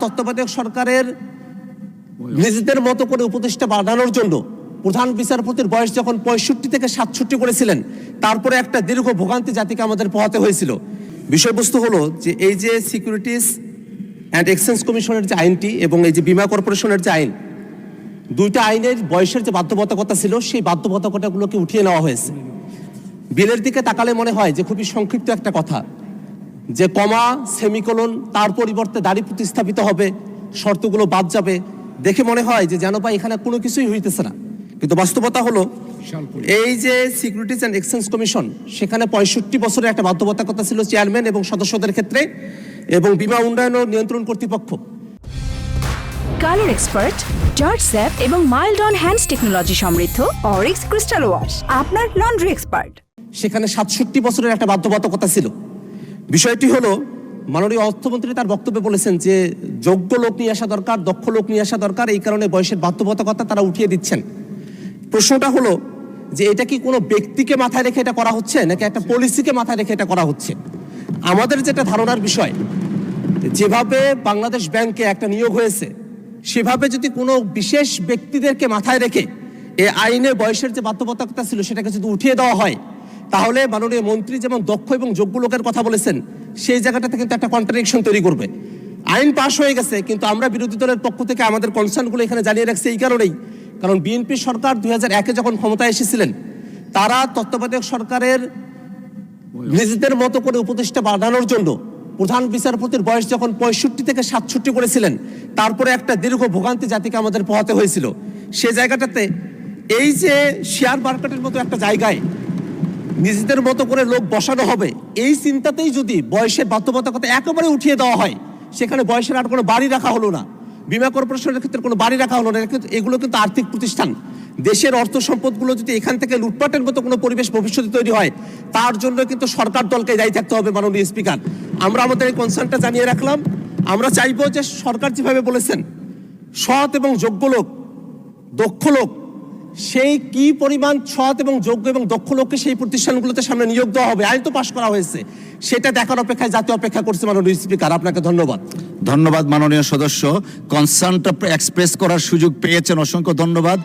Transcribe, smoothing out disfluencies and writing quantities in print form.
তত্ত্বাবধায়ক সরকারের নিজেদের মতো করে উপদেষ্টা বাড়ানোর জন্য প্রধান বিচারপতির বয়স যখন 65 থেকে 67 করেছিলেন, তারপরে একটা দীর্ঘ ভোগান্তি জাতিকে আমাদের পোহাতে হয়েছিল। বিষয়বস্তু হলো যে এই যে সিকিউরিটিজ অ্যান্ড এক্সচেঞ্জ কমিশনের যে আইনটি এবং এই যে বীমা কর্পোরেশনের যে আইন, দুইটা আইনের বয়সের যে বাধ্যবাধকতা ছিল সেই বাধ্যবাধকতাগুলোকে উঠিয়ে নেওয়া হয়েছে। বিলের দিকে তাকালে মনে হয় যে খুবই সংক্ষিপ্ত একটা কথা, যে কমা সেমিকোলন তার পরিবর্তে দাড়ি প্রতিস্থাপিত হবে, শর্তগুলো বাদ যাবে। দেখে মনে হয় যে যেন বা এখানে কোনো কিছুই হইতেছে না, কিন্তু বাস্তবতা হলো এই যে সিকিউরিটিজ অ্যান্ড এক্সচেঞ্জ কমিশন, সেখানে 65 বছরের একটা বাধ্যবাধকতা ছিল চেয়ারম্যান এবং সদস্যদের ক্ষেত্রে, এবং বীমা উন্নয়ন ও নিয়ন্ত্রণ কর্তৃপক্ষ। কালার এক্সপার্ট, জর্জ স্যাপ এবং মাইল্ড অন হ্যান্ডস টেকনোলজি সমৃদ্ধ অরিক্স ক্রিস্টাল ওয়াশ আপনার লন্ড্রি এক্সপার্ট। সেখানে 67 বছরের একটা বাধ্যবাধকতা ছিল। বিষয়টি হলো মাননীয় অর্থমন্ত্রী তার বক্তব্যে বলেছেন যে যোগ্য লোক নিয়ে আসা দরকার, দক্ষ লোক নিয়ে আসা দরকার, এই কারণে বয়সের বাধ্যবাধকতা তারা উঠিয়ে দিচ্ছেন। প্রশ্নটা হলো যে এটা কি কোনো ব্যক্তিকে মাথায় রেখে এটা করা হচ্ছে নাকি একটা পলিসিকে মাথায় রেখে এটা করা হচ্ছে? আমাদের যেটা ধারণার বিষয়, যেভাবে বাংলাদেশ ব্যাংকে একটা নিয়োগ হয়েছে, সেভাবে যদি কোনো বিশেষ ব্যক্তিদেরকে মাথায় রেখে এই আইনে বয়সের যে বাধ্যবাধকতা ছিল সেটাকে যদি উঠিয়ে দেওয়া হয়, তাহলে মাননীয় মন্ত্রী যেমন দক্ষ এবং যোগ্য লোকের কথা বলেছেন, সেই জায়গাটাতে কিন্তু একটা কন্ট্রাডিকশন তৈরি করবে। আইন পাশ হয়ে গেছে, কিন্তু আমরা বিরোধী দলের পক্ষ থেকে আমাদের কনসার্নগুলো এখানে জানিয়ে রাখছি এই কারণেই, কারণ বিএনপি সরকার 2001-এ যখন ক্ষমতায় এসেছিলেন, তারা তত্ত্বাবধায়ক সরকারের নিজেদের মতো করে উপদেষ্টা বাড়ানোর জন্য প্রধান বিচারপতির বয়স যখন 65 থেকে 67 করেছিলেন, তারপরে একটা দীর্ঘ ভোগান্তি জাতিকে আমাদের পোহাতে হয়েছিল। সে জায়গাটাতে এই যে শেয়ার মার্কেটের মতো একটা জায়গায় নিজেদের মতো করে লোক বসানো হবে, এই চিন্তাতেই যদি বয়সের বাধ্যবাধকতা একেবারে উঠিয়ে দেওয়া হয়, সেখানে বয়সের আর কোনো বাড়ি রাখা হলো না, বীমা কর্পোরেশনের ক্ষেত্রে কোনো বাড়ি রাখা হলো না। এগুলো কিন্তু আর্থিক প্রতিষ্ঠান, দেশের অর্থ সম্পদগুলো যদি এখান থেকে লুটপাটের মতো কোনো পরিবেশ ভবিষ্যতে তৈরি হয়, তার জন্য কিন্তু সরকার দলকে দায়ী থাকতে হবে। মাননীয় স্পিকার, আমরা আমাদের এই কনসার্নটা জানিয়ে রাখলাম। আমরা চাইবো যে সরকার যেভাবে বলেছেন সৎ এবং যোগ্য লোক, দক্ষ লোক, সেই কি পরিমাণ সৎ এবং যোগ্য এবং দক্ষ লোককে সেই প্রতিষ্ঠানগুলোতে সামনে নিয়োগ দেওয়া হবে, আইন তো পাশ করা হয়েছে, সেটা দেখার অপেক্ষায় জাতীয় অপেক্ষা করছে। মাননীয় স্পিকার, আপনাকে ধন্যবাদ। ধন্যবাদ মাননীয় সদস্য, কনসার্নটা এক্সপ্রেস করার সুযোগ পেয়েছেন, অসংখ্য ধন্যবাদ।